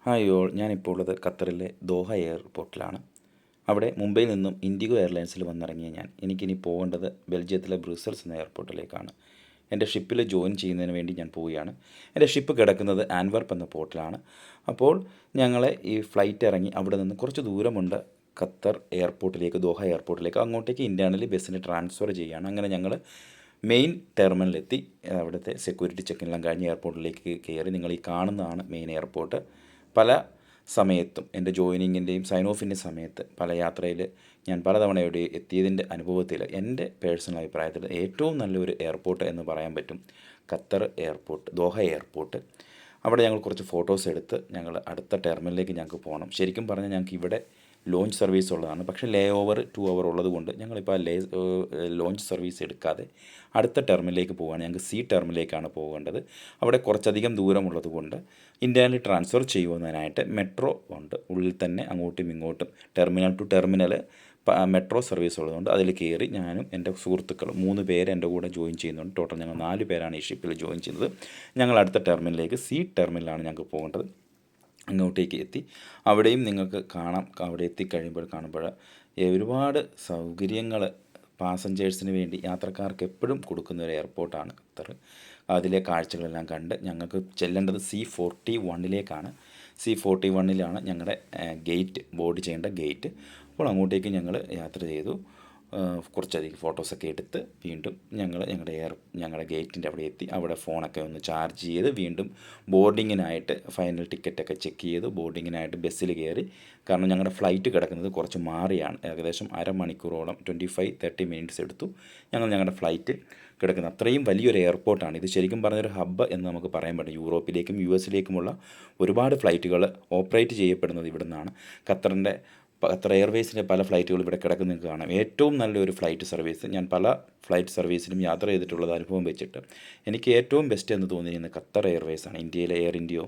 Hi all, ഞാനിപ്പോൾ ഉള്ളത് ഖത്തറിലെ ദോഹ എയർപോർട്ടിലാണ്. അവിടെ മുംബൈയിൽ നിന്നും ഇൻഡിഗോ എയർലൈൻസിൽ വന്നിറങ്ങിയ എനിക്കിനി പോകേണ്ടത് ബെൽജിയത്തിലെ ബ്രൂസൽസ് എന്ന എയർപോർട്ടിലേക്കാണ്. എൻ്റെ ഷിപ്പിൽ ജോയിൻ ചെയ്യുന്നതിന് വേണ്ടി ഞാൻ പോവുകയാണ്. എൻ്റെ ഷിപ്പ് കിടക്കുന്നത് ആൻവർപ്പ് എന്ന പോർട്ടിലാണ്. അപ്പോൾ ഞങ്ങളെ ഈ ഫ്ലൈറ്റ് ഇറങ്ങി അവിടെ നിന്ന് കുറച്ച് ദൂരമുണ്ട് ഖത്തർ എയർപോർട്ടിലേക്ക്, ദോഹ എയർപോർട്ടിലേക്ക്. അങ്ങോട്ടേക്ക് ഇന്റേണലി ബസ്സിന് ട്രാൻസ്ഫർ ചെയ്യുകയാണ്. അങ്ങനെ ഞങ്ങൾ മെയിൻ ടെർമിനലെത്തി. അവിടുത്തെ സെക്യൂരിറ്റി ചെക്കിനെല്ലാം കഴിഞ്ഞ് എയർപോർട്ടിലേക്ക് കയറി. നിങ്ങൾ ഈ കാണുന്നതാണ് മെയിൻ എയർപോർട്ട്. പല സമയത്തും എൻ്റെ ജോയിനിങ്ങിൻ്റെയും സൈൻ ഓഫിൻ്റെ സമയത്ത് പല യാത്രയിൽ ഞാൻ പലതവണ ഇവിടെ എത്തിയതിൻ്റെ അനുഭവത്തിൽ എൻ്റെ പേഴ്സണൽ അഭിപ്രായത്തിൽ ഏറ്റവും നല്ലൊരു എയർപോർട്ട് എന്ന് പറയാൻ പറ്റും ഖത്തർ എയർപോർട്ട്, ദോഹ എയർപോർട്ട്. അവിടെ ഞങ്ങൾ കുറച്ച് ഫോട്ടോസ് എടുത്ത് ഞങ്ങൾ അടുത്ത ടെർമിനലിലേക്ക് ഞങ്ങൾക്ക് പോകണം. ശരിക്കും പറഞ്ഞാൽ ഞങ്ങൾക്ക് ഇവിടെ ലോഞ്ച് സർവീസ് ഉള്ളതാണ്. പക്ഷേ ലേ ഓവർ 2 അവർ ഉള്ളത് കൊണ്ട് ഞങ്ങളിപ്പോൾ ആ ലോഞ്ച് സർവീസ് എടുക്കാതെ അടുത്ത ടെർമിനലിലേക്ക് പോവുകയാണ്. ഞങ്ങൾക്ക് സി ടെർമിനലിലേക്കാണ് പോകേണ്ടത്. അവിടെ കുറച്ചധികം ദൂരമുള്ളത് കൊണ്ട് ഇന്റേണലി ട്രാൻസ്ഫർ ചെയ്യുന്നതിനായിട്ട് മെട്രോ ഉണ്ട്. ഉള്ളിൽ തന്നെ അങ്ങോട്ടും ഇങ്ങോട്ടും terminal two terminal metro service ഉള്ളതുകൊണ്ട് അതിൽ കയറി ഞാനും എൻ്റെ സുഹൃത്തുക്കളും 3 പേര് എൻ്റെ കൂടെ ജോയിൻ ചെയ്യുന്നുണ്ട്. ടോട്ടൽ ഞങ്ങൾ 4 പേരാണ് ഈ ഷിപ്പിൽ ജോയിൻ ചെയ്യുന്നത്. ഞങ്ങൾ അടുത്ത ടെർമിനലിലേക്ക് സി ടെർമിനലാണ് ഞങ്ങൾക്ക് പോകേണ്ടത്. അങ്ങോട്ടേക്ക് എത്തി. അവിടെയും നിങ്ങൾക്ക് കാണാം. അവിടെ എത്തിക്കഴിയുമ്പോൾ കാണുമ്പോൾ ഒരുപാട് സൗകര്യങ്ങൾ പാസഞ്ചേഴ്സിന് വേണ്ടി യാത്രക്കാർക്ക് എപ്പോഴും കൊടുക്കുന്ന ഒരു എയർപോർട്ടാണ് ഖത്തർ. അതിലെ കാഴ്ചകളെല്ലാം കണ്ട് ഞങ്ങൾക്ക് ചെല്ലേണ്ടത് C41ലേക്കാണ്. C41ലാണ് ഞങ്ങളുടെ ഗേറ്റ്, ബോർഡ് ചെയ്യേണ്ട ഗേറ്റ്. അപ്പോൾ അങ്ങോട്ടേക്ക് ഞങ്ങൾ യാത്ര ചെയ്തു. കുറച്ചധികം ഫോട്ടോസൊക്കെ എടുത്ത് വീണ്ടും ഞങ്ങളുടെ ഗേറ്റിൻ്റെ അവിടെ എത്തി. അവിടെ ഫോണൊക്കെ ഒന്ന് ചാർജ് ചെയ്ത് വീണ്ടും ബോർഡിങ്ങിനായിട്ട് ഫൈനൽ ടിക്കറ്റൊക്കെ ചെക്ക് ചെയ്ത് ബോർഡിങ്ങിനായിട്ട് ബസ്സിൽ കയറി. കാരണം ഞങ്ങളുടെ ഫ്ലൈറ്റ് കിടക്കുന്നത് കുറച്ച് മാറിയാണ്. ഏകദേശം അരമണിക്കൂറോളം 25-30 മിനിറ്റ്സ് എടുത്തു ഞങ്ങളുടെ ഫ്ലൈറ്റ് കിടക്കുന്നത്. അത്രയും വലിയൊരു എയർപോർട്ടാണ് ഇത്. ശരിക്കും പറഞ്ഞൊരു ഹബ്ബ് എന്ന് നമുക്ക് പറയാൻ പറ്റും. യൂറോപ്പിലേക്കും US-ലേക്കുമുള്ള ഒരുപാട് ഫ്ലൈറ്റുകൾ ഓപ്പറേറ്റ് ചെയ്യപ്പെടുന്നത് ഇവിടെ നിന്നാണ്. ഖത്തർ എയർവേസിൻ്റെ പല ഫ്ലൈറ്റുകൾ ഇവിടെ കിടക്കുന്നത് കാണാം. ഏറ്റവും നല്ലൊരു ഫ്ലൈറ്റ് സർവീസ്. ഞാൻ പല ഫ്ലൈറ്റ് സർവീസിലും യാത്ര ചെയ്തിട്ടുള്ളത് അനുഭവം വെച്ചിട്ട് എനിക്ക് ഏറ്റവും ബെസ്റ്റ് എന്ന് തോന്നിയിരുന്നത് ഖത്തർ എയർവേസാണ്. ഇന്ത്യയിലെ എയർ ഇന്ത്യയോ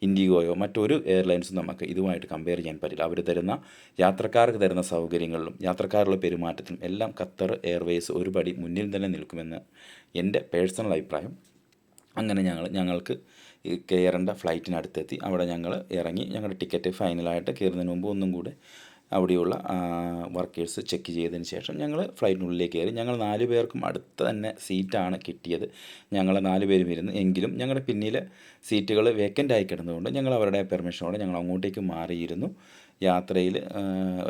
ഇൻഡിഗോയോ മറ്റൊരു എയർലൈൻസും നമുക്ക് ഇതുമായിട്ട് കമ്പയർ ചെയ്യാൻ പറ്റില്ല. അവർ തരുന്ന യാത്രക്കാർക്ക് തരുന്ന സൗകര്യങ്ങളിലും യാത്രക്കാരുടെ പെരുമാറ്റത്തിലും എല്ലാം ഖത്തർ എയർവേസ് ഒരു പടി മുന്നിൽ തന്നെ നിൽക്കുമെന്ന് എൻ്റെ പേഴ്സണൽ അഭിപ്രായം. അങ്ങനെ ഞങ്ങൾക്ക് കയറേണ്ട ഫ്ലൈറ്റിനടുത്തെത്തി. അവിടെ ഞങ്ങൾ ഇറങ്ങി. ഞങ്ങളുടെ ടിക്കറ്റ് ഫൈനലായിട്ട് കയറുന്നതിന് മുമ്പ് ഒന്നും കൂടെ അവിടെയുള്ള വർക്കേഴ്സ് ചെക്ക് ചെയ്തതിന് ശേഷം ഞങ്ങൾ ഫ്ലൈറ്റിനുള്ളിലേക്ക് കയറി. ഞങ്ങൾ 4 പേർക്കും അടുത്ത് തന്നെ സീറ്റാണ് കിട്ടിയത്. ഞങ്ങൾ 4 പേരും ഇരുന്ന്. എങ്കിലും ഞങ്ങളുടെ പിന്നിൽ സീറ്റുകൾ വേക്കൻ്റ് ആയി കിടന്നതുകൊണ്ട് ഞങ്ങൾ അവരുടെ പെർമിഷനോടെ ഞങ്ങൾ അങ്ങോട്ടേക്ക് മാറിയിരുന്നു. യാത്രയിൽ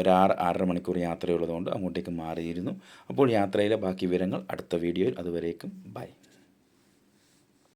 ഒരു 6-6.5 മണിക്കൂർ യാത്രയുള്ളതുകൊണ്ട് അങ്ങോട്ടേക്ക് മാറിയിരുന്നു. അപ്പോൾ യാത്രയിലെ ബാക്കി വിവരങ്ങൾ അടുത്ത വീഡിയോയിൽ. അതുവരേക്കും ബൈ.